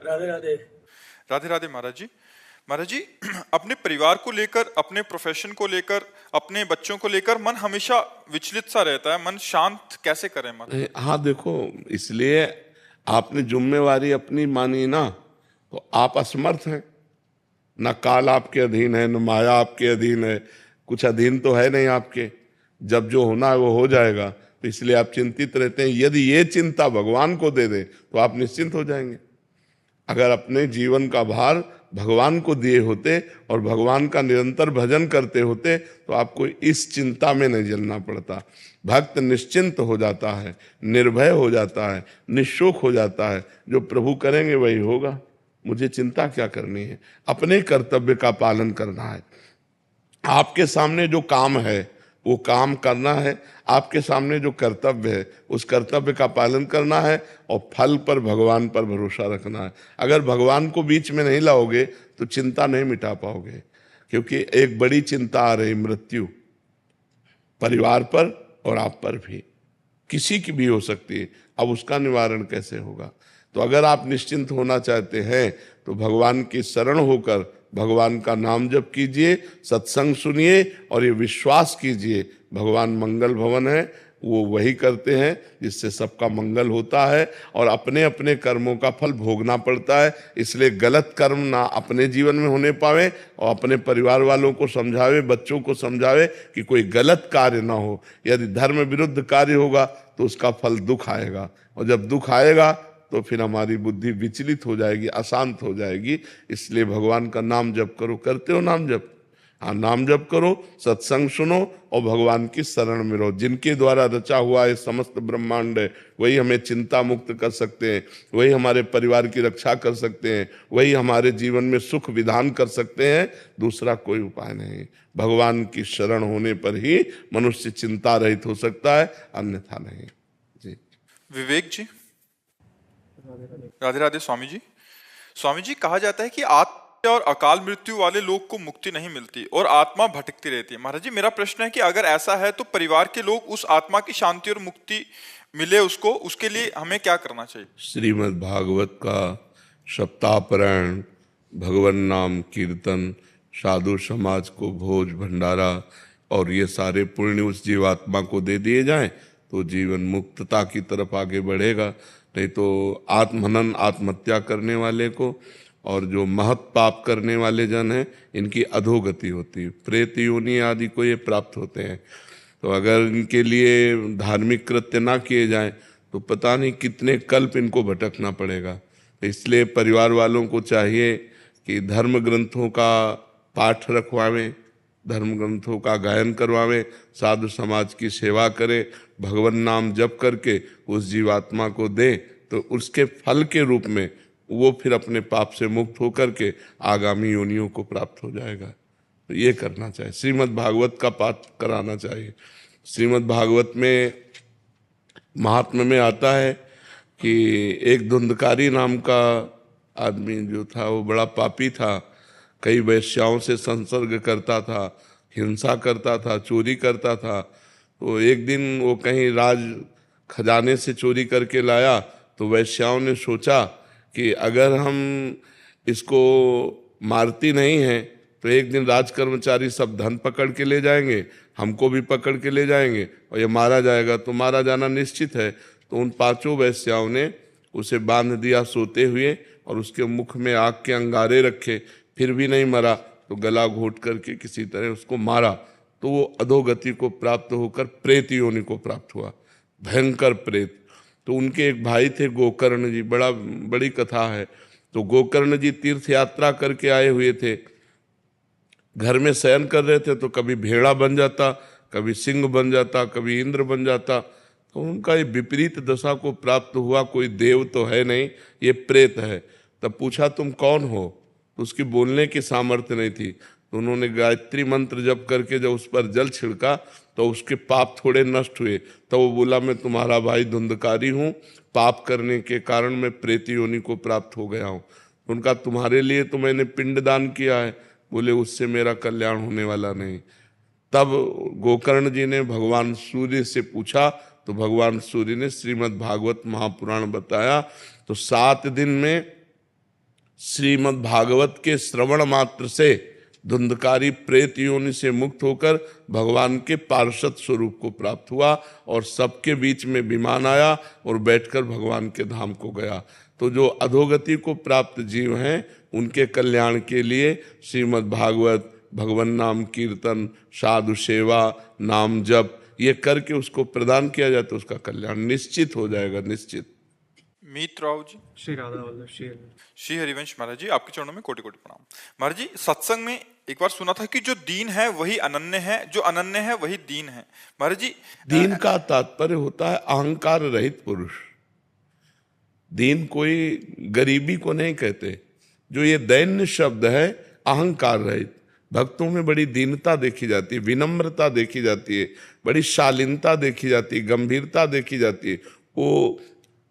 राधे राधे। राधे राधे महाराज जी। महाराज जी, अपने परिवार को लेकर, अपने प्रोफेशन को लेकर, अपने बच्चों को लेकर मन हमेशा विचलित सा रहता है। मन शांत कैसे करें मन? हाँ देखो, इसलिए आपने जिम्मेवारी अपनी मानी ना, तो आप असमर्थ हैं। ना काल आपके अधीन है, न माया आपके अधीन है, कुछ अधीन तो है नहीं आपके। जब जो होना है वो हो जाएगा, तो इसलिए आप चिंतित रहते हैं। यदि ये चिंता भगवान को दे दे तो आप निश्चिंत हो जाएंगे। अगर अपने जीवन का भार भगवान को दिए होते और भगवान का निरंतर भजन करते होते तो आपको इस चिंता में नहीं जलना पड़ता। भक्त निश्चिंत हो जाता है, निर्भय हो जाता है, निशोक हो जाता है। जो प्रभु करेंगे वही होगा, मुझे चिंता क्या करनी है। अपने कर्तव्य का पालन करना है। आपके सामने जो काम है वो काम करना है, आपके सामने जो कर्तव्य है उस कर्तव्य का पालन करना है, और फल पर भगवान पर भरोसा रखना है। अगर भगवान को बीच में नहीं लाओगे तो चिंता नहीं मिटा पाओगे, क्योंकि एक बड़ी चिंता आ रही, मृत्यु, परिवार पर और आप पर भी, किसी की भी हो सकती है। अब उसका निवारण कैसे होगा? तो अगर आप निश्चिंत होना चाहते हैं तो भगवान की शरण होकर भगवान का नाम जप कीजिए, सत्संग सुनिए, और ये विश्वास कीजिए भगवान मंगल भवन है, वो वही करते हैं जिससे सबका मंगल होता है, और अपने अपने कर्मों का फल भोगना पड़ता है। इसलिए गलत कर्म ना अपने जीवन में होने पावे, और अपने परिवार वालों को समझावे, बच्चों को समझावे कि कोई गलत कार्य ना हो। यदि धर्म विरुद्ध कार्य होगा तो उसका फल दुख आएगा, और जब दुख आएगा तो फिर हमारी बुद्धि विचलित हो जाएगी, अशांत हो जाएगी। इसलिए भगवान का नाम जप करो। करते हो नाम जप? हाँ, नाम जप करो, सत्संग सुनो और भगवान की शरण में रहो। जिनके द्वारा रचा हुआ है समस्त ब्रह्मांड है, वही हमें चिंता मुक्त कर सकते हैं, वही हमारे परिवार की रक्षा कर सकते हैं, वही हमारे जीवन में सुख विधान कर सकते हैं। दूसरा कोई उपाय नहीं। भगवान की शरण होने पर ही मनुष्य चिंता रहित हो सकता है, अन्यथा नहीं। जी विवेक जी। राधे राधे स्वामी जी। स्वामी जी, कहा जाता है कि आत्मा और अकाल मृत्यु वाले लोग को मुक्ति नहीं मिलती और आत्मा भटकती रहती है। महाराज जी, मेरा प्रश्न है कि अगर ऐसा है तो परिवार के लोग उस आत्मा की शांति और मुक्ति मिले उसको, उसके लिए हमें क्या करना चाहिए? श्रीमद् भागवत का सप्ताह पारायण, भगवान नाम कीर्तन, साधु समाज को भोज भंडारा, और ये सारे पुण्य उस जीवात्मा को दे दिए जाएं तो जीवन मुक्तता की तरफ आगे बढ़ेगा। नहीं तो आत्महनन, आत्महत्या करने वाले को और जो महत पाप करने वाले जन हैं, इनकी अधोगति होती है, प्रेत योनि आदि को ये प्राप्त होते हैं। तो अगर इनके लिए धार्मिक कृत्य ना किए जाएं तो पता नहीं कितने कल्प इनको भटकना पड़ेगा। इसलिए परिवार वालों को चाहिए कि धर्म ग्रंथों का पाठ रखवावें, धर्म ग्रंथों का गायन करवावें, साधु समाज की सेवा करें, भगवान नाम जप करके उस जीवात्मा को दे, तो उसके फल के रूप में वो फिर अपने पाप से मुक्त होकर के आगामी योनियों को प्राप्त हो जाएगा। तो ये करना चाहिए। श्रीमद् भागवत का पाठ कराना चाहिए। श्रीमद् भागवत में महात्म्य में आता है कि एक धुंधकारी नाम का आदमी जो था वो बड़ा पापी था, कई वैश्याओं से संसर्ग करता था, हिंसा करता था, चोरी करता था। तो एक दिन वो कहीं राज खजाने से चोरी करके लाया, तो वैश्याओं ने सोचा कि अगर हम इसको मारती नहीं हैं तो एक दिन राज कर्मचारी सब धन पकड़ के ले जाएंगे, हमको भी पकड़ के ले जाएंगे, और ये मारा जाएगा तो मारा जाना निश्चित है। तो उन पांचों वैश्याओं ने उसे बांध दिया सोते हुए, और उसके मुख में आग के अंगारे रखे, फिर भी नहीं मरा तो गला घोट करके किसी तरह उसको मारा। तो वो अधोगति को प्राप्त होकर प्रेत योनि को प्राप्त हुआ, भयंकर प्रेत। तो उनके एक भाई थे गोकर्ण जी, बड़ी कथा है। तो गोकर्ण जी तीर्थ यात्रा करके आए हुए थे, घर में शयन कर रहे थे तो कभी भेड़ा बन जाता, कभी सिंह बन जाता, कभी इंद्र बन जाता। तो उनका ये विपरीत दशा को प्राप्त हुआ। कोई देव तो है नहीं, ये प्रेत है। तब पूछा तुम कौन हो? तो उसकी बोलने की सामर्थ्य नहीं थी। तो उन्होंने गायत्री मंत्र जप करके जब उस पर जल छिड़का तो उसके पाप थोड़े नष्ट हुए। तो वो बोला मैं तुम्हारा भाई धुंधकारी हूँ, पाप करने के कारण मैं प्रेत योनि को प्राप्त हो गया हूँ। उनका तुम्हारे लिए तो मैंने पिंडदान किया है। बोले उससे मेरा कल्याण होने वाला नहीं। तब गोकर्ण जी ने भगवान सूर्य से पूछा, तो भगवान सूर्य ने श्रीमद् भागवत महापुराण बताया। तो 7 दिन में श्रीमद् भागवत के श्रवण मात्र से धुंधकारी प्रेत योनि से मुक्त होकर भगवान के पार्षद स्वरूप को प्राप्त हुआ और सबके बीच में विमान आया और बैठकर भगवान के धाम को गया। तो जो अधोगति को प्राप्त जीव हैं उनके कल्याण के लिए श्रीमद् भागवत, भगवान नाम कीर्तन, साधु सेवा, नाम जप ये करके उसको प्रदान किया जाए तो उसका कल्याण निश्चित हो जाएगा, निश्चित। मीत राव जी। श्री राधा वल्लभ श्री हरिवंश महाराज जी, आपके चरणों में कोटि कोटि प्रणाम। महाराज जी, सत्संग में एक बार सुना था कि जो दीन है वही अनन्य है, जो अनन्य है वही दीन है। महाराज जी, दीन का तात्पर्य होता है अहंकार रहित पुरुष। दीन कोई गरीबी को नहीं कहते। जो ये दैन्य शब्द है अहंकार रहित। भक्तों में बड़ी दीनता देखी जाती है, विनम्रता देखी जाती है, बड़ी शालीनता देखी जाती है, गंभीरता देखी जाती है। वो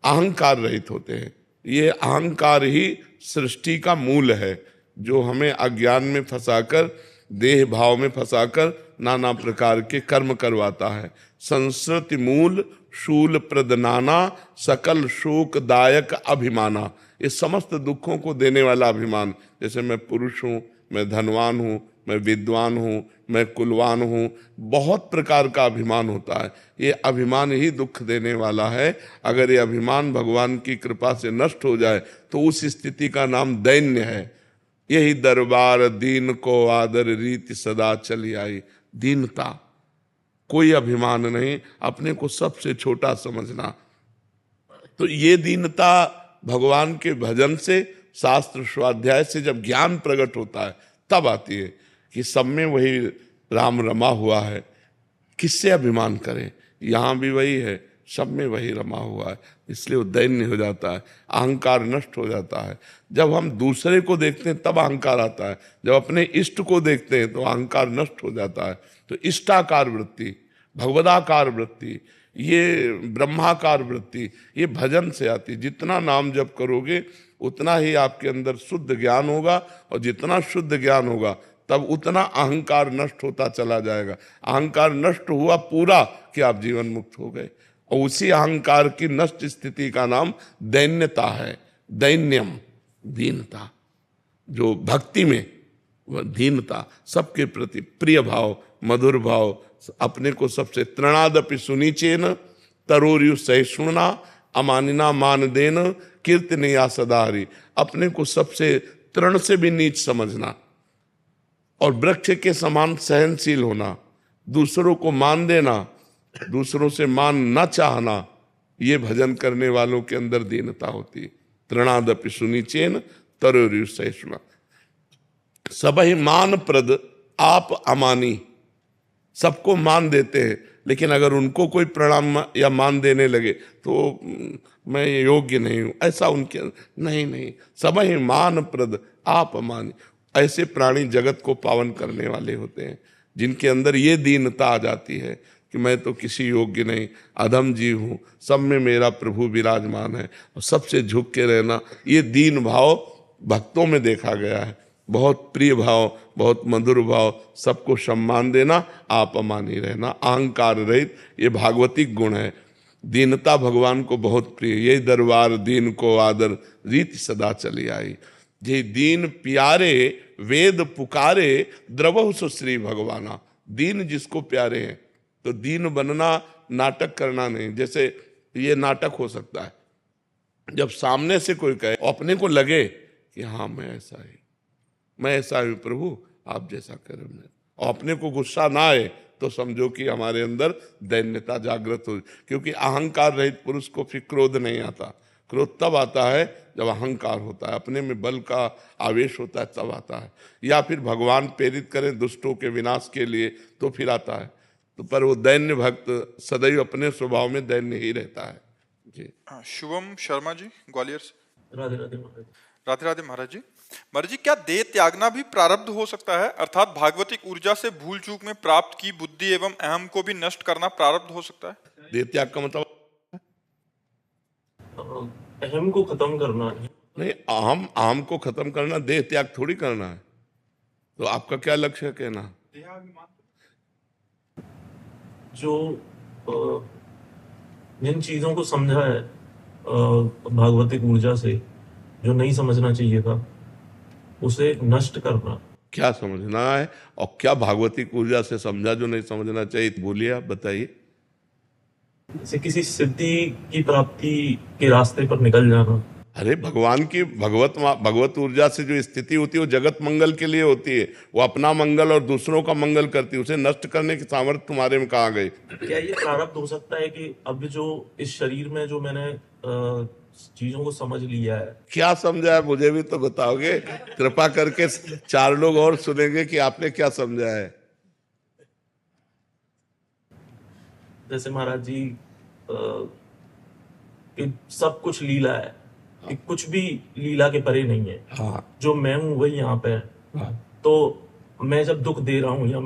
अहंकार रहित होते हैं। ये अहंकार ही सृष्टि का मूल है जो हमें अज्ञान में फंसाकर, देह भाव में फंसाकर नाना प्रकार के कर्म करवाता है। संस्कृति मूल शूल प्रदनाना सकल शोकदायक अभिमाना। ये समस्त दुखों को देने वाला अभिमान। जैसे मैं पुरुष हूँ, मैं धनवान हूँ, मैं विद्वान हूँ, मैं कुलवान हूँ, बहुत प्रकार का अभिमान होता है। ये अभिमान ही दुख देने वाला है। अगर ये अभिमान भगवान की कृपा से नष्ट हो जाए तो उस स्थिति का नाम दैन्य है। यही दरबार दीन को आदर रीति सदा चली आई। दीनता, कोई अभिमान नहीं, अपने को सबसे छोटा समझना। तो ये दीनता भगवान के भजन से, शास्त्र स्वाध्याय से जब ज्ञान प्रकट होता है तब आती है कि सब में वही राम रमा हुआ है, किससे अभिमान करें। यहाँ भी वही है, सब में वही रमा हुआ है, इसलिए वो दैन्य हो जाता है, अहंकार नष्ट हो जाता है। जब हम दूसरे को देखते हैं तब अहंकार आता है, जब अपने इष्ट को देखते हैं तो अहंकार नष्ट हो जाता है। तो इष्टाकार वृत्ति, भगवदाकार वृत्ति, ये ब्रह्माकार वृत्ति, ये भजन से आती। जितना नाम जप करोगे उतना ही आपके अंदर शुद्ध ज्ञान होगा, और जितना शुद्ध ज्ञान होगा तब उतना अहंकार नष्ट होता चला जाएगा। अहंकार नष्ट हुआ पूरा कि आप जीवन मुक्त हो गए। और उसी अहंकार की नष्ट स्थिति का नाम दैन्यता है। दैन्यम, दीनता। जो भक्ति में वह दीनता, सबके प्रति प्रिय भाव, मधुर भाव, अपने को सबसे तृणादपि सुनीचेन तरोर्यु सहिष्णुना अमानिना मान देन कीर्तनिया सदाहरि। अपने को सबसे तृण से भी नीच समझना और वृक्ष के समान सहनशील होना, दूसरों को मान देना, दूसरों से मान न चाहना, ये भजन करने वालों के अंदर दीनता होती है। तृणादपि सुनीचेन तरोर्यु सहिष्णुना। सबहि मान प्रद आप अमानी। सबको मान देते हैं, लेकिन अगर उनको कोई प्रणाम या मान देने लगे तो मैं योग्य नहीं हूं, ऐसा उनके नहीं। सबहि मान प्रद आप अमानी। ऐसे प्राणी जगत को पावन करने वाले होते हैं, जिनके अंदर ये दीनता आ जाती है कि मैं तो किसी योग्य नहीं, अधम जीव हूँ, सब में मेरा प्रभु विराजमान है, और सबसे झुक के रहना। ये दीन भाव भक्तों में देखा गया है। बहुत प्रिय भाव, बहुत मधुर भाव, सबको सम्मान देना, आप अमानी रहना, अहंकार रहित, ये भागवतिक गुण है। दीनता भगवान को बहुत प्रिय। ये दरबार दीन को आदर रीति सदा चली आई। जे दीन प्यारे वेद पुकारे द्रवहु सुश्री भगवाना। दीन जिसको प्यारे हैं, तो दीन बनना नाटक करना नहीं। जैसे ये नाटक हो सकता है जब सामने से कोई कहे, अपने को लगे कि हाँ मैं ऐसा हूँ प्रभु, आप जैसा करें, और अपने को गुस्सा ना आए तो समझो कि हमारे अंदर दैन्यता जागृत हो। क्योंकि अहंकार रहित पुरुष को फिर क्रोध नहीं आता। क्रोध तब आता है जब अहंकार होता है, अपने में बल का आवेश होता है तब आता है। या फिर भगवान प्रेरित करें दुष्टों के विनाश के लिए तो फिर आता है। तो पर वो दैन्य भक्त सदैव अपने स्वभाव में दैन्य ही रहता है। जी। शुभम शर्मा जी, ग्वालियर से। राधे राधे महाराज। राधे राधे महाराज जी। महाराज जी, क्या देह त्यागना भी प्रारब्ध हो सकता है? अर्थात भागवतिक ऊर्जा से भूल चूक में प्राप्त की बुद्धि एवं अहम को भी नष्ट करना प्रारब्ध हो सकता है? देह त्याग का मतलब अहम को खत्म करना है। नहीं, अहम को खत्म करना, देह त्याग थोड़ी करना है। तो आपका क्या लक्ष्य है कहना? जो जिन चीजों को समझा है भागवतिक ऊर्जा से, जो नहीं समझना चाहिए था, उसे नष्ट करना। क्या समझना है और क्या भागवतिक ऊर्जा से समझा जो नहीं समझना चाहिए? बोलिए, आप बताइए। जैसे किसी सिद्धि की प्राप्ति के रास्ते पर निकल जाना। अरे भगवान की भगवत ऊर्जा से जो स्थिति होती है वो जगत मंगल के लिए होती है। वो अपना मंगल और दूसरों का मंगल करती है। उसे नष्ट करने की सामर्थ्य तुम्हारे में कहाँ गई? क्या ये प्रारब्ध हो सकता है कि अब जो इस शरीर में जो मैंने चीजों को समझ लिया है। क्या समझा है मुझे भी तो बताओगे? कृपा करके 4 लोग और सुनेंगे कि आपने क्या समझा है। जैसे महाराज जी कि सब कुछ लीला है, कि कुछ भी लीला के परे नहीं है। हाँ जो मैं हूं वही यहाँ पे है। हाँ तो मैं जब दुख दे रहा हूँ या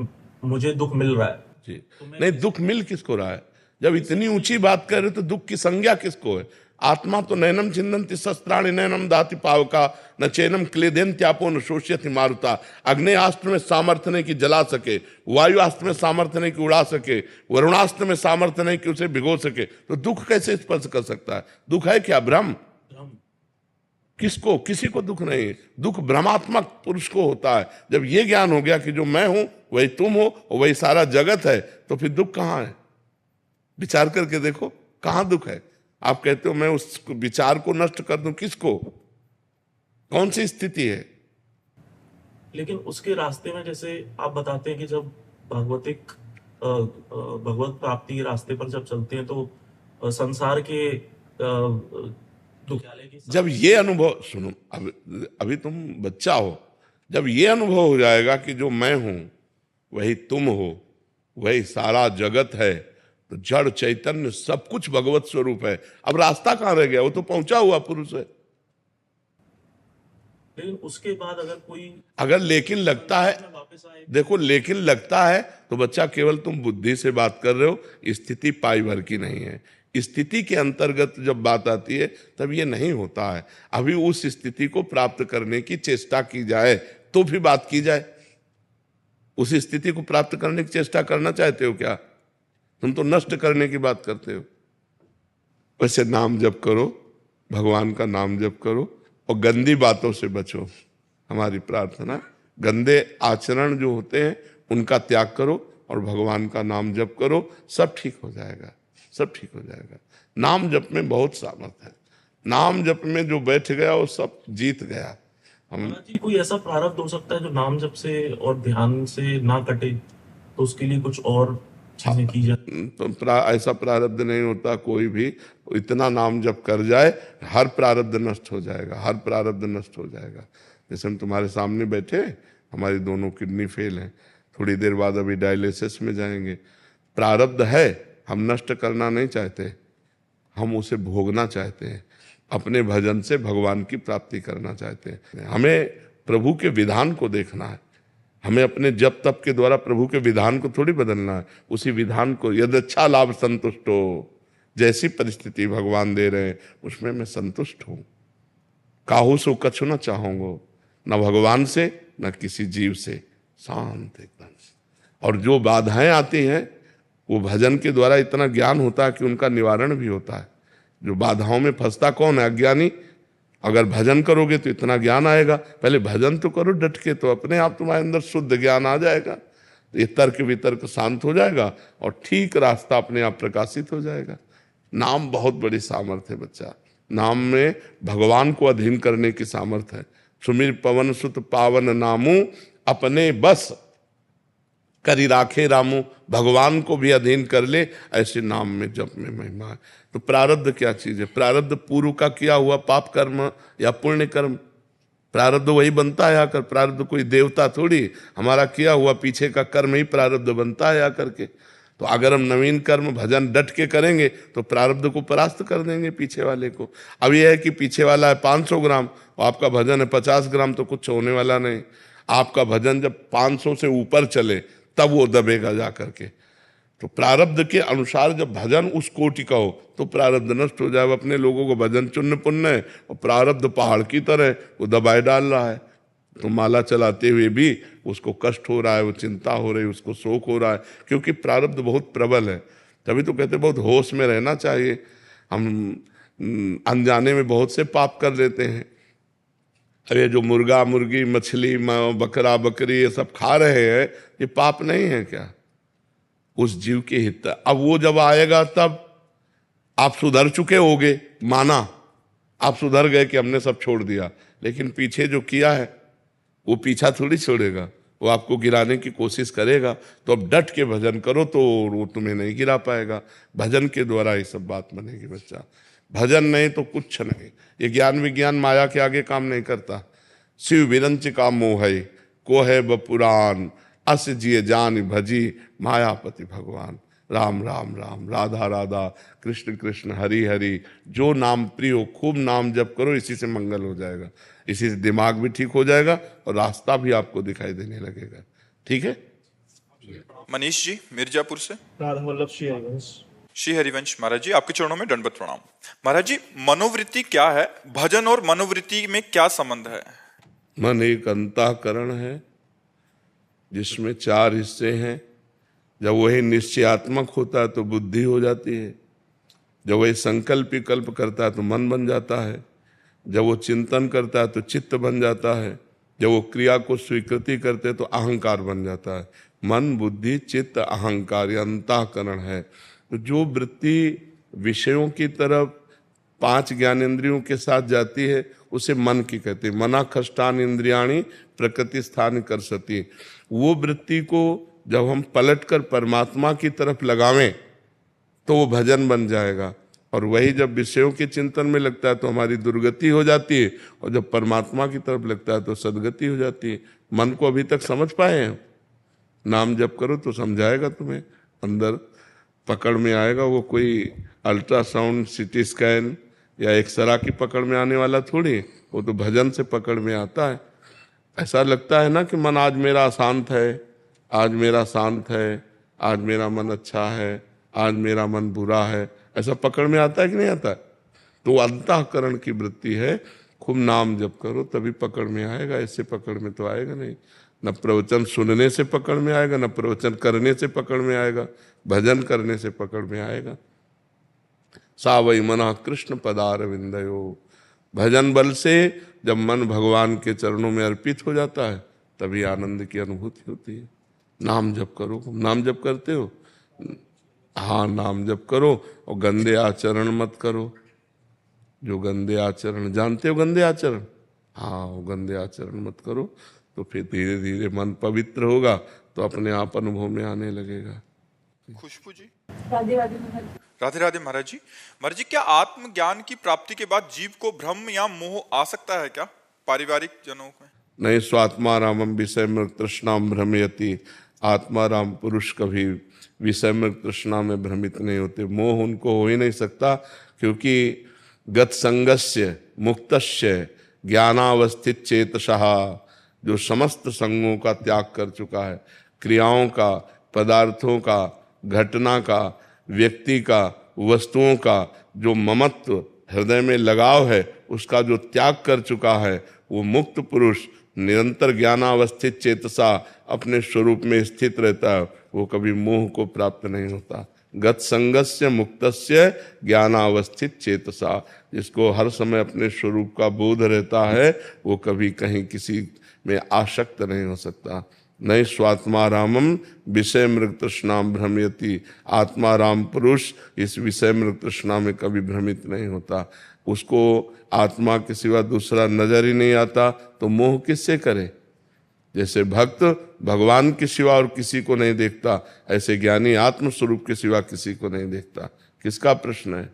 मुझे दुख मिल रहा है, जी। नहीं, दुख मिल किसको रहा है? जब इतनी ऊंची बात कर रहे हो तो दुख की संज्ञा किसको है? आत्मा तो नैनम छिन्दन्ति शस्त्राणि नैनम दाति पावका न चैनम क्लेदेन्त्यापो न शोष्यति मारुता। अग्नेयास्त्र में सामर्थ्य नहीं कि जला सके, वायुआस्त्र में सामर्थ्य नहीं कि उड़ा सके, वरुणास्त्र में सामर्थ्य नहीं कि उसे भिगो सके, तो दुख कैसे स्पर्श कर सकता है? दुख है क्या? भ्रम। किसको? किसी को दुख नहीं। दुख भ्रमात्मक पुरुष को होता है। जब ये ज्ञान हो गया कि जो मैं हूं वही तुम हो और वही सारा जगत है, तो फिर दुख कहाँ है? विचार करके देखो, कहाँ दुख है? आप कहते हो मैं उस विचार को नष्ट कर दूं, किसको? कौन सी स्थिति है? लेकिन उसके रास्ते में जैसे आप बताते हैं कि जब भगवतिक भगवत प्राप्ति के रास्ते पर जब चलते हैं तो संसार के दुखियाले की जब ये अनुभव सुनो, अभी तुम बच्चा हो, जब ये अनुभव हो जाएगा कि जो मैं हूं वही तुम हो, वही सारा जगत है, तो जड़ चैतन्य सब कुछ भगवत स्वरूप है। अब रास्ता कहां रह गया? वो तो पहुंचा हुआ पुरुष है। लेकिन उसके बाद अगर लेकिन लगता है, वापस आए, देखो लेकिन लगता है तो बच्चा केवल तुम बुद्धि से बात कर रहे हो, स्थिति पाई भर की नहीं है। स्थिति के अंतर्गत जब बात आती है तब ये नहीं होता है। अभी उस स्थिति को प्राप्त करने की चेष्टा की जाए तो भी बात की जाए। उस स्थिति को प्राप्त करने की चेष्टा करना चाहते हो क्या? तुम तो नष्ट करने की बात करते हो। वैसे नाम जप करो, भगवान का नाम जप करो और गंदी बातों से बचो। हमारी प्रार्थना, गंदे आचरण जो होते हैं उनका त्याग करो और भगवान का नाम जप करो, सब ठीक हो जाएगा, सब ठीक हो जाएगा। नाम जप में बहुत सामर्थ्य है। नाम जप में जो बैठ गया वो सब जीत गया। महाराज जी कोई ऐसा प्रारब्ध हो सकता है जो नाम जप से और ध्यान से ना कटे, तो उसके लिए कुछ और चीजें की जाए? तो ऐसा प्रारब्ध नहीं होता कोई भी। इतना नाम जप कर जाए हर प्रारब्ध नष्ट हो जाएगा, हर प्रारब्ध नष्ट हो जाएगा। जैसे हम तुम्हारे सामने बैठे, हमारी दोनों किडनी फेल हैं, थोड़ी देर बाद अभी डायलिसिस में जाएंगे। प्रारब्ध है, हम नष्ट करना नहीं चाहते, हम उसे भोगना चाहते हैं। अपने भजन से भगवान की प्राप्ति करना चाहते हैं। हमें प्रभु के विधान को देखना है। हमें अपने जप तप के द्वारा प्रभु के विधान को थोड़ी बदलना है। उसी विधान को यदच्छा लाभ संतुष्ट हो, जैसी परिस्थिति भगवान दे रहे हैं उसमें मैं संतुष्ट हूं। काहू सो कछु न चाहूंगो, न भगवान से न किसी जीव से, शांत एकदम। और जो बाधाएं आती हैं वो भजन के द्वारा इतना ज्ञान होता है कि उनका निवारण भी होता है। जो बाधाओं में फंसता कौन है? अज्ञानी। अगर भजन करोगे तो इतना ज्ञान आएगा। पहले भजन तो करो डट के, तो अपने आप तुम्हारे अंदर शुद्ध ज्ञान आ जाएगा। तो ये तर्क वितर्क शांत हो जाएगा और ठीक रास्ता अपने आप प्रकाशित हो जाएगा। नाम बहुत बड़ी सामर्थ्य है बच्चा। नाम में भगवान को अधीन करने की सामर्थ्य है। सुमिर पवन सुत पावन नामू, अपने बस करी राखे रामू। भगवान को भी अधीन कर ले, ऐसे नाम में जप में महिमा है। तो प्रारब्ध क्या चीज है? प्रारब्ध पूर्व का किया हुआ पाप कर्म या पुण्य कर्म। प्रारब्ध वही बनता है आकर। प्रारब्ध कोई देवता थोड़ी, हमारा किया हुआ पीछे का कर्म ही प्रारब्ध बनता है आकर के। तो अगर हम नवीन कर्म भजन डट के करेंगे तो प्रारब्ध को परास्त कर देंगे पीछे वाले को। अब यह है कि पीछे वाला है 500 ग्राम और आपका भजन है 50 ग्राम, तो कुछ होने वाला नहीं। आपका भजन जब 500 से ऊपर चले तब वो दबेगा जा करके। तो प्रारब्ध के अनुसार जब भजन उस कोटि का हो तो प्रारब्ध नष्ट हो जाए। अपने लोगों को भजन चुन्न पुण्य है और प्रारब्ध पहाड़ की तरह वो दबाए डाल रहा है। तो माला चलाते हुए भी उसको कष्ट हो रहा है, वो चिंता हो रही है, उसको शोक हो रहा है, क्योंकि प्रारब्ध बहुत प्रबल है। तभी तो कहते बहुत होश में रहना चाहिए। हम अनजाने में बहुत से पाप कर लेते हैं। अरे जो मुर्गा मुर्गी मछली बकरा बकरी ये सब खा रहे हैं, ये पाप नहीं है क्या? उस जीव के हित। अब वो जब आएगा तब आप सुधर चुके होगे, माना आप सुधर गए कि हमने सब छोड़ दिया, लेकिन पीछे जो किया है वो पीछा थोड़ी छोड़ेगा, वो आपको गिराने की कोशिश करेगा। तो अब डट के भजन करो तो वो तुम्हें नहीं गिरा पाएगा। भजन के द्वारा ये सब बात बनेगी बच्चा, भजन नहीं तो कुछ नहीं। ये ज्ञान विज्ञान माया के आगे काम नहीं करता। शिव विरंच का मोह है को है बपुराण, अस जिए जान भजी मायापति भगवान। राम राम राम, राधा राधा, कृष्ण कृष्ण, हरि हरि। जो नाम प्रिय हो, खूब नाम जप करो, इसी से मंगल हो जाएगा, इसी से दिमाग भी ठीक हो जाएगा और रास्ता भी आपको दिखाई देने लगेगा। ठीक है। मनीष जी मिर्जापुर से। राधा वल्लभ श्री हरिवंश। श्री हरिवंश महाराज जी, आपके चरणों में दंडवत प्रणाम। महाराज जी, मनोवृत्ति क्या है? भजन और मनोवृत्ति में क्या संबंध है? मन एक अंतःकरण है जिसमें 4 हिस्से हैं। जब वही निश्चयात्मक होता है तो बुद्धि हो जाती है, जब वही संकल्प विकल्प करता है तो मन बन जाता है, जब वो चिंतन करता है तो चित्त बन जाता है, जब वो क्रिया को स्वीकृति करते हैं तो अहंकार बन जाता है। मन बुद्धि चित्त अहंकार, ये अंतःकरण है। तो जो वृत्ति विषयों की तरफ 5 ज्ञानेंद्रियों के साथ जाती है उसे मन की कहते हैं। मना खष्टान इंद्रियाणी प्रकृति स्थान कर सती। वो वृत्ति को जब हम पलटकर परमात्मा की तरफ लगावें तो वो भजन बन जाएगा। और वही जब विषयों के चिंतन में लगता है तो हमारी दुर्गति हो जाती है, और जब परमात्मा की तरफ लगता है तो सदगति हो जाती है। मन को अभी तक समझ पाए हैं? नाम जप करो तो समझाएगा तुम्हें, अंदर पकड़ में आएगा। वो कोई अल्ट्रासाउंड सिटी स्कैन या एक्सरा की पकड़ में आने वाला थोड़ी, वो तो भजन से पकड़ में आता है। ऐसा लगता है ना कि मन आज मेरा शांत है, आज मेरा शांत है, आज मेरा मन अच्छा है, आज मेरा मन बुरा है, ऐसा पकड़ में आता है कि नहीं आता है? तो अंतःकरण की वृत्ति है। खूब नाम जप करो तभी पकड़ में आएगा, ऐसे पकड़ में तो आएगा नहीं। न प्रवचन सुनने से पकड़ में आएगा, न प्रवचन करने से पकड़ में आएगा, भजन करने से पकड़ में आएगा। सा वै मना कृष्ण पदार विंदयो। भजन बल से जब मन भगवान के चरणों में अर्पित हो जाता है तभी आनंद की अनुभूति होती है। नाम जप करो। नाम जप करते हो? हाँ, नाम जप करो और गंदे आचरण मत करो। जो गंदे आचरण, जानते हो गंदे आचरण? हाँ, वो गंदे आचरण मत करो, तो फिर धीरे धीरे मन पवित्र होगा तो अपने आप अनुभव में आने लगेगा। खुशबू जी। राधे राधे महाराज। राधे राधे महाराज जी। महाराज जी, क्या आत्मज्ञान की प्राप्ति के बाद जीव को भ्रम या मोह आ सकता है क्या पारिवारिक जनों में? नहीं, स्वात्मा रामम विषय मृग तृष्णाम भ्रमयति। आत्मा राम पुरुष कभी विषय मृग तृष्णा में भ्रमित नहीं होते। मोह उनको हो ही नहीं सकता, क्योंकि गत संगस्य मुक्तस्य ज्ञानावस्थित चेतसः, जो समस्त संगों का त्याग कर चुका है, क्रियाओं का, पदार्थों का, घटना का, व्यक्ति का, वस्तुओं का जो ममत्व हृदय में लगाव है उसका जो त्याग कर चुका है, वो मुक्त पुरुष निरंतर ज्ञानावस्थित चेतसा अपने स्वरूप में स्थित रहता है। वो कभी मोह को प्राप्त नहीं होता। गत संगस्य मुक्तस्य ज्ञानावस्थित चेतसा, जिसको हर समय अपने स्वरूप का बोध रहता है वो कभी कहीं किसी में आसक्त नहीं हो सकता। नहीं स्वात्मा रामम विषय मृग तृष्णा भ्रमयति। आत्मा राम पुरुष इस विषय मृग तृष्णा में कभी भ्रमित नहीं होता। उसको आत्मा के सिवा दूसरा नजर ही नहीं आता, तो मोह किससे करे? जैसे भक्त भगवान के सिवा और किसी को नहीं देखता, ऐसे ज्ञानी आत्म स्वरूप के सिवा किसी को नहीं देखता। किसका प्रश्न है?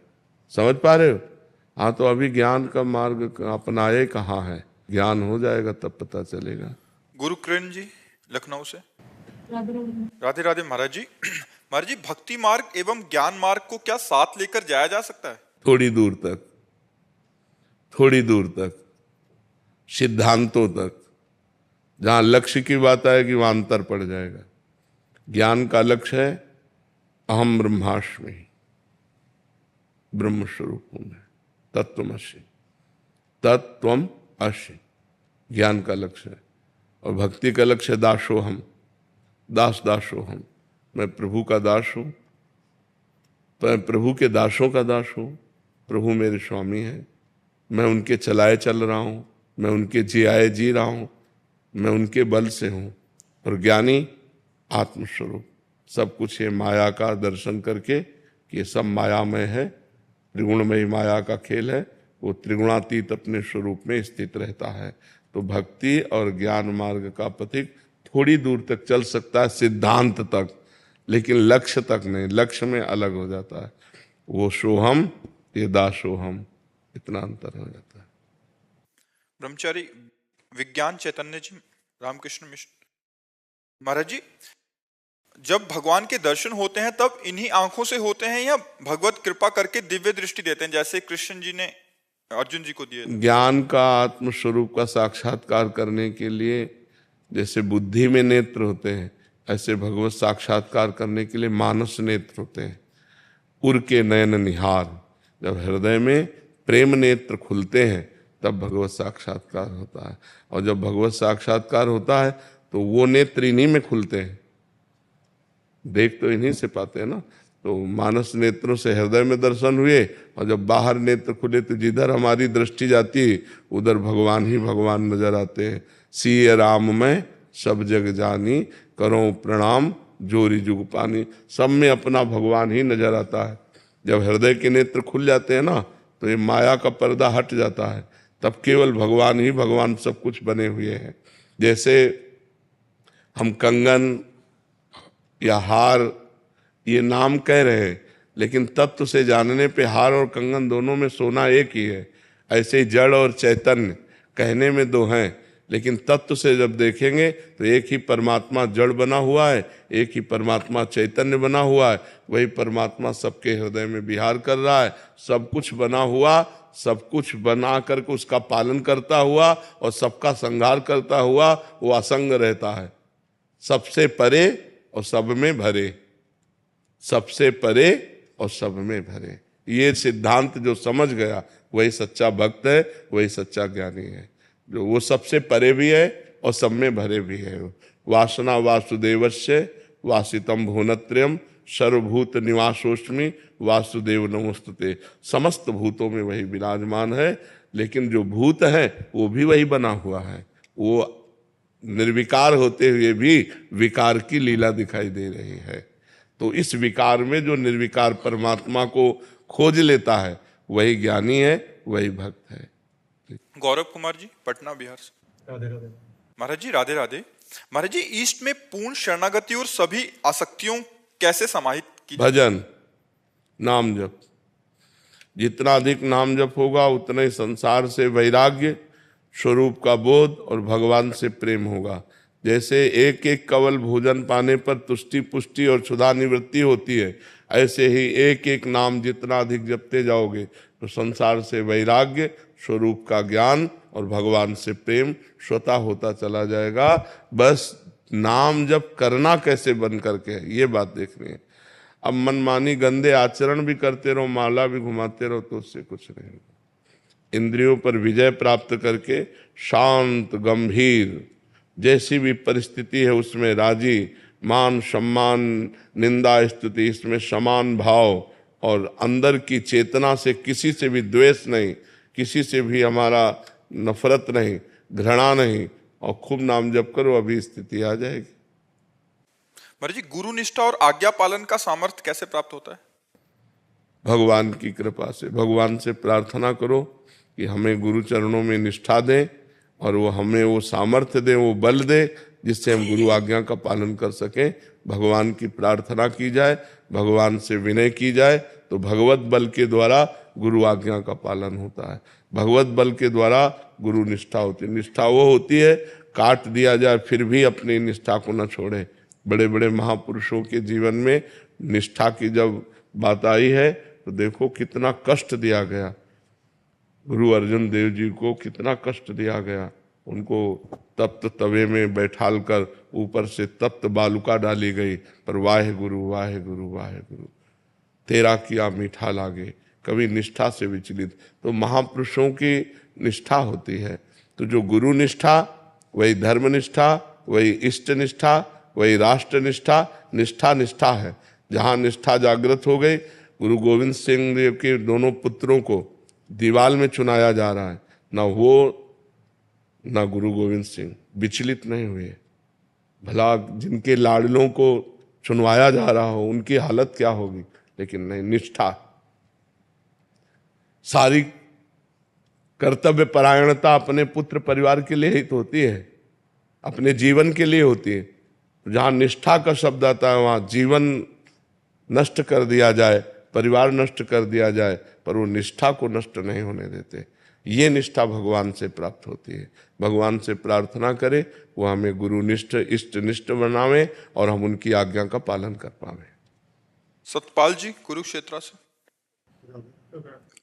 समझ पा रहे हो? हाँ, तो अभी ज्ञान का मार्ग अपनाए कहाँ है? ज्ञान हो जाएगा तब पता चलेगा। गुरु किरण जी लखनऊ से। राधे राधे। राधे राधे महाराज जी। महाराज जी, भक्ति मार्ग एवं ज्ञान मार्ग को क्या साथ लेकर जाया जा सकता है? थोड़ी दूर तक, थोड़ी दूर तक, सिद्धांतों तक। जहां लक्ष्य की बात आएगी वहां अंतर पड़ जाएगा। ज्ञान का लक्ष्य है अहम ब्रह्मास्मि, ब्रह्म स्वरूप हूं मैं, तत्त्वमसि, तत्त्वम असि, ज्ञान का लक्ष्य है। और भक्ति का लक्ष्य दासोहम, दास दासोहम, मैं प्रभु का दास हूं, मैं प्रभु के दासों का दास हूं। प्रभु मेरे स्वामी हैं, मैं उनके चलाए चल रहा हूं, मैं उनके जियाए जी रहा हूँ, मैं उनके बल से हूँ। और ज्ञानी आत्मस्वरूप, सब कुछ ये माया का दर्शन करके कि ये सब मायामय है, त्रिगुणमयी माया का खेल है, वो त्रिगुणातीत अपने स्वरूप में स्थित रहता है। तो भक्ति और ज्ञान मार्ग का पथिक थोड़ी दूर तक चल सकता है, सिद्धांत तक, लेकिन लक्ष्य तक नहीं। लक्ष्य में अलग हो जाता है, वो सोहम ये दासोहम, इतना अंतर हो जाता है। ब्रह्मचारी विज्ञान चैतन्य जी, रामकृष्ण मिशन। महाराज जी, जब भगवान के दर्शन होते हैं तब इन्हीं आंखों से होते हैं या भगवत कृपा करके दिव्य दृष्टि देते हैं, जैसे कृष्ण जी ने अर्जुन जी को दिए? ज्ञान का आत्म स्वरूप का साक्षात्कार करने के लिए जैसे बुद्धि में नेत्र होते हैं, ऐसे भगवत साक्षात्कार करने के लिए मानस नेत्र होते हैं। उर के नयन निहार, जब हृदय में प्रेम नेत्र खुलते हैं तब भगवत साक्षात्कार होता है। और जब भगवत साक्षात्कार होता है तो वो नेत्र इन्हीं में खुलते हैं, देख तो इन्हीं से पाते हैं ना। तो मानस नेत्रों से हृदय में दर्शन हुए, और जब बाहर नेत्र खुले तो जिधर हमारी दृष्टि जाती है उधर भगवान ही भगवान नजर आते हैं। सिय राम में सब जग जानी, करो प्रणाम जोरी जुग पानी, सब में अपना भगवान ही नजर आता है। जब हृदय के नेत्र खुल जाते हैं ना तो ये माया का पर्दा हट जाता है, तब केवल भगवान ही भगवान सब कुछ बने हुए हैं। जैसे हम कंगन या हार ये नाम कह रहे हैं, लेकिन तत्व से जानने पे हार और कंगन दोनों में सोना एक ही है। ऐसे ही जड़ और चैतन्य कहने में दो हैं, लेकिन तत्व से जब देखेंगे तो एक ही परमात्मा जड़ बना हुआ है, एक ही परमात्मा चैतन्य बना हुआ है। वही परमात्मा सबके हृदय में विहार कर रहा है। सब कुछ बना हुआ, सब कुछ बना करके उसका पालन करता हुआ और सबका संहार करता हुआ वो असंग रहता है, सबसे परे और सब में भरे, सबसे परे और सब में भरे। ये सिद्धांत जो समझ गया वही सच्चा भक्त है, वही सच्चा ज्ञानी है, जो वो सबसे परे भी है और सब में भरे भी है। वासना वासुदेवस्य वासितम भुवनत्रयम् सर्वभूत निवासोस्मि वासुदेव नमोस्तुते। समस्त भूतों में वही विराजमान है, लेकिन जो भूत है वो भी वही बना हुआ है। वो निर्विकार होते हुए भी विकार की लीला दिखाई दे रही है। तो इस विकार में जो निर्विकार परमात्मा को खोज लेता है वही ज्ञानी है, वही भक्त है। गौरव कुमार जी, पटना बिहार से। राधे राधे। महाराज जी राधे राधे। महाराज जी, ईस्ट में पूर्ण शरणागति और सभी आसक्तियों कैसे समाहित की? भजन, नाम जप, जितना अधिक नाम जप होगा उतना ही संसार से वैराग्य, स्वरूप का बोध और भगवान से प्रेम होगा। जैसे एक एक कवल भोजन पाने पर तुष्टि पुष्टि और क्षुधा निवृत्ति होती है, ऐसे ही एक एक नाम जितना अधिक जपते जाओगे तो संसार से वैराग्य, स्वरूप का ज्ञान और भगवान से प्रेम स्वतः होता चला जाएगा। बस नाम जप करना कैसे बन करके है, ये बात देखनी है। अब मनमानी गंदे आचरण भी करते रहो, माला भी घुमाते रहो तो उससे कुछ नहीं होगा। इंद्रियों पर विजय प्राप्त करके शांत गंभीर जैसी भी परिस्थिति है उसमें राजी, मान सम्मान निंदा स्तुति इसमें समान भाव, और अंदर की चेतना से किसी से भी द्वेष नहीं, किसी से भी हमारा नफरत नहीं, घृणा नहीं, और खूब नाम जप करो, अभी स्थिति आ जाएगी। महाराज जी, गुरु निष्ठा और आज्ञा पालन का सामर्थ्य कैसे प्राप्त होता है? भगवान की कृपा से। भगवान से प्रार्थना करो कि हमें गुरु चरणों में निष्ठा दें और वो हमें वो सामर्थ्य दे, वो बल दे जिससे हम गुरु आज्ञा का पालन कर सकें। भगवान की प्रार्थना की जाए, भगवान से विनय की जाए तो भगवत बल के द्वारा गुरु आज्ञा का पालन होता है। भगवत बल के द्वारा गुरु निष्ठा होती है। निष्ठा वो होती है काट दिया जाए फिर भी अपनी निष्ठा को न छोड़े। बड़े बड़े महापुरुषों के जीवन में निष्ठा की जब बात आई है तो देखो कितना कष्ट दिया गया। गुरु अर्जुन देव जी को कितना कष्ट दिया गया। उनको तप्त तवे में बैठाल कर ऊपर से तप्त बालुका डाली गई, पर वाहे गुरु वाहे गुरु वाहे गुरु तेरा किया मीठा लागे। कभी निष्ठा से विचलित, तो महापुरुषों की निष्ठा होती है। तो जो गुरु निष्ठा वही धर्म निष्ठा, वही इष्ट निष्ठा, वही राष्ट्र निष्ठा। निष्ठा निष्ठा है। जहाँ निष्ठा जागृत हो गई, गुरु गोविंद सिंह देव के दोनों पुत्रों को दीवाल में चुनाया जा रहा है। न वो ना गुरु गोविंद सिंह विचलित नहीं हुए। भला जिनके लाडलों को चुनवाया जा रहा हो उनकी हालत क्या होगी, लेकिन नहीं, निष्ठा, सारी कर्तव्य परायणता अपने पुत्र परिवार के लिए ही तो होती है, अपने जीवन के लिए होती है। जहां निष्ठा का शब्द आता है वहां जीवन नष्ट कर दिया जाए, परिवार नष्ट कर दिया जाए, पर वो निष्ठा को नष्ट नहीं होने देते। ये निष्ठा भगवान से प्राप्त होती है। भगवान से प्रार्थना करें वो हमें गुरुनिष्ठ इष्टनिष्ठ बनावे और हम उनकी आज्ञा का पालन कर पावे। सतपाल जी कुरुक्षेत्र से।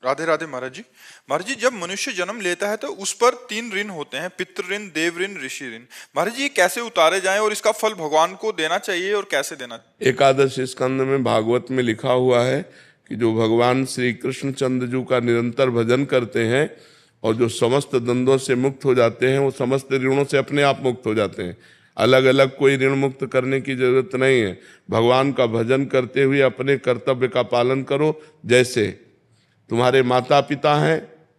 राधे राधे महाराज जी। महाराज जी, जब मनुष्य जन्म लेता है तो उस पर 3 ऋण होते हैं, पितृ ऋण, देव ऋण, ऋषि ऋण। महाराज जी, ये कैसे उतारे जाएं और इसका फल भगवान को देना चाहिए और कैसे देना चाहिए? एकादश स्कंद में भागवत में लिखा हुआ है कि जो भगवान श्री कृष्ण चंद्र जी का निरंतर भजन करते हैं और जो समस्त द्वंद्वों से मुक्त हो जाते हैं, वो समस्त ऋणों से अपने आप मुक्त हो जाते हैं। अलग अलग कोई ऋण मुक्त करने की जरूरत नहीं है। भगवान का भजन करते हुए अपने कर्तव्य का पालन करो। जैसे तुम्हारे माता पिता हैं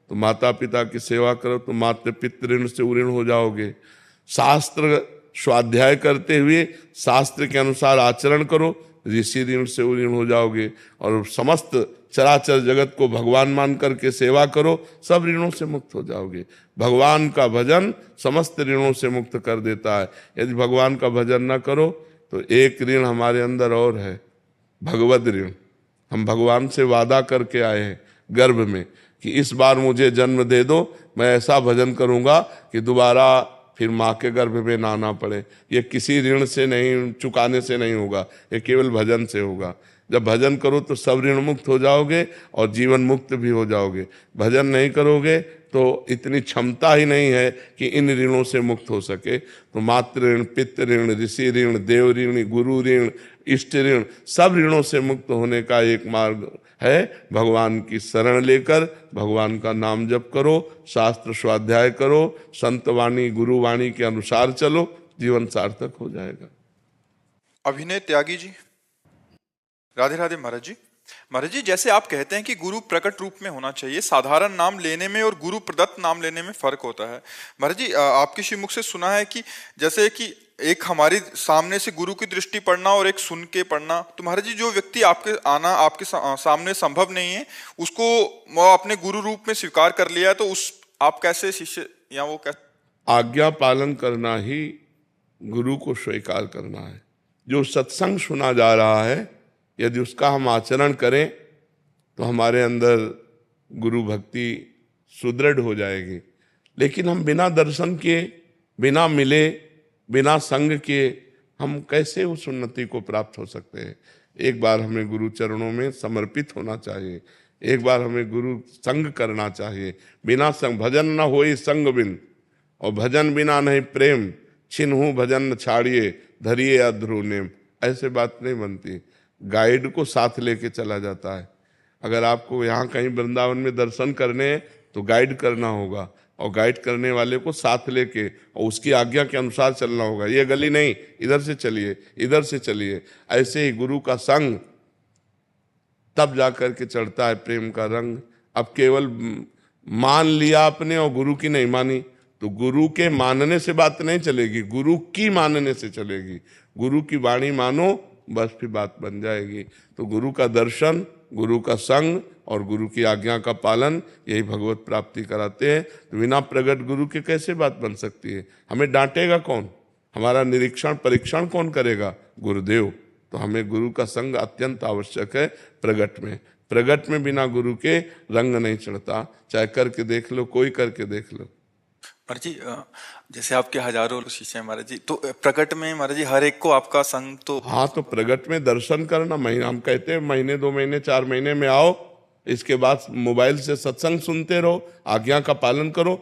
तो माता पिता की सेवा करो, तो मातृ पितृ ऋण से उऋण हो जाओगे। शास्त्र स्वाध्याय करते हुए शास्त्र के अनुसार आचरण करो, ऋषि ऋण से उऋण हो जाओगे। और समस्त चराचर जगत को भगवान मान करके सेवा करो, सब ऋणों से मुक्त हो जाओगे। भगवान का भजन समस्त ऋणों से मुक्त कर देता है। यदि भगवान का भजन न करो तो एक ऋण हमारे अंदर और है, भगवद ऋण। हम भगवान से वादा करके आए हैं गर्भ में कि इस बार मुझे जन्म दे दो, मैं ऐसा भजन करूंगा कि दोबारा फिर माँ के गर्भ में ना आना पड़े। ये किसी ऋण से नहीं, चुकाने से नहीं होगा, ये केवल भजन से होगा। जब भजन करो तो सब ऋण मुक्त हो जाओगे और जीवन मुक्त भी हो जाओगे। भजन नहीं करोगे तो इतनी क्षमता ही नहीं है कि इन ऋणों से मुक्त हो सके। तो मातृ ऋण, पितृ ऋण, ऋषि ऋण, देव ऋण, गुरु ऋण, इष्ट ऋण, सब ऋणों से मुक्त होने का एक मार्ग है भगवान की शरण लेकर भगवान का नाम जप करो, शास्त्र स्वाध्याय करो, संत वाणी गुरु वाणी के अनुसार चलो, जीवन सार्थक हो जाएगा। अभिनय त्यागी जी। राधे राधे महाराज जी। महाराज जी, जैसे आप कहते हैं कि गुरु प्रकट रूप में होना चाहिए, साधारण नाम लेने में और गुरु प्रदत्त नाम लेने में फर्क होता है। महाराज जी, आपके श्रीमुख से सुना है कि जैसे कि एक हमारी सामने से गुरु की दृष्टि पढ़ना और एक सुन के पढ़ना, तो महाराज जी जो व्यक्ति आपके आना आपके सामने संभव नहीं है, उसको वो अपने गुरु रूप में स्वीकार कर लिया है, तो उस आप कैसे शिष्य या वो कैसे? आज्ञा पालन करना ही गुरु को स्वीकार करना है। जो सत्संग सुना जा रहा है यदि उसका हम आचरण करें तो हमारे अंदर गुरु भक्ति सुदृढ़ हो जाएगी। लेकिन हम बिना दर्शन किए, बिना मिले, बिना संग के हम कैसे उस उन्नति को प्राप्त हो सकते हैं? एक बार हमें गुरु चरणों में समर्पित होना चाहिए, एक बार हमें गुरु संग करना चाहिए। बिना संग भजन न होई संग बिन, और भजन बिना नहीं प्रेम, छिन्हू भजन न छाड़िए, धरिए अध्रु नेम। ऐसे बात नहीं बनती। गाइड को साथ लेके चला जाता है। अगर आपको यहाँ कहीं वृंदावन में दर्शन करने हैं तो गाइड करना होगा, और गाइड करने वाले को साथ लेके और उसकी आज्ञा के अनुसार चलना होगा। ये गली नहीं, इधर से चलिए, इधर से चलिए। ऐसे ही गुरु का संग तब जा करके चढ़ता है प्रेम का रंग। अब केवल मान लिया आपने और गुरु की नहीं मानी तो गुरु के मानने से बात नहीं चलेगी, गुरु की मानने से चलेगी। गुरु की वाणी मानो, बस फिर बात बन जाएगी। तो गुरु का दर्शन, गुरु का संग और गुरु की आज्ञा का पालन, यही भगवत प्राप्ति कराते हैं। तो बिना प्रगट गुरु के कैसे बात बन सकती है? हमें डांटेगा कौन? हमारा निरीक्षण परीक्षण कौन करेगा? गुरुदेव। तो हमें गुरु का संग अत्यंत आवश्यक है प्रगट में। प्रगट में बिना गुरु के रंग नहीं चढ़ता। चाहे करके देख लो, कोई करके देख लो। महाराज जी, जैसे आपके हजारों शिष्य हैं महाराज जी, तो प्रकट में महाराज जी हर एक को आपका संग तो? हाँ, तो प्रगट में दर्शन करना, महीना हम कहते हैं महीने 2 महीने 4 महीने में आओ, इसके बाद मोबाइल से सत्संग सुनते रहो, आज्ञा का पालन करो,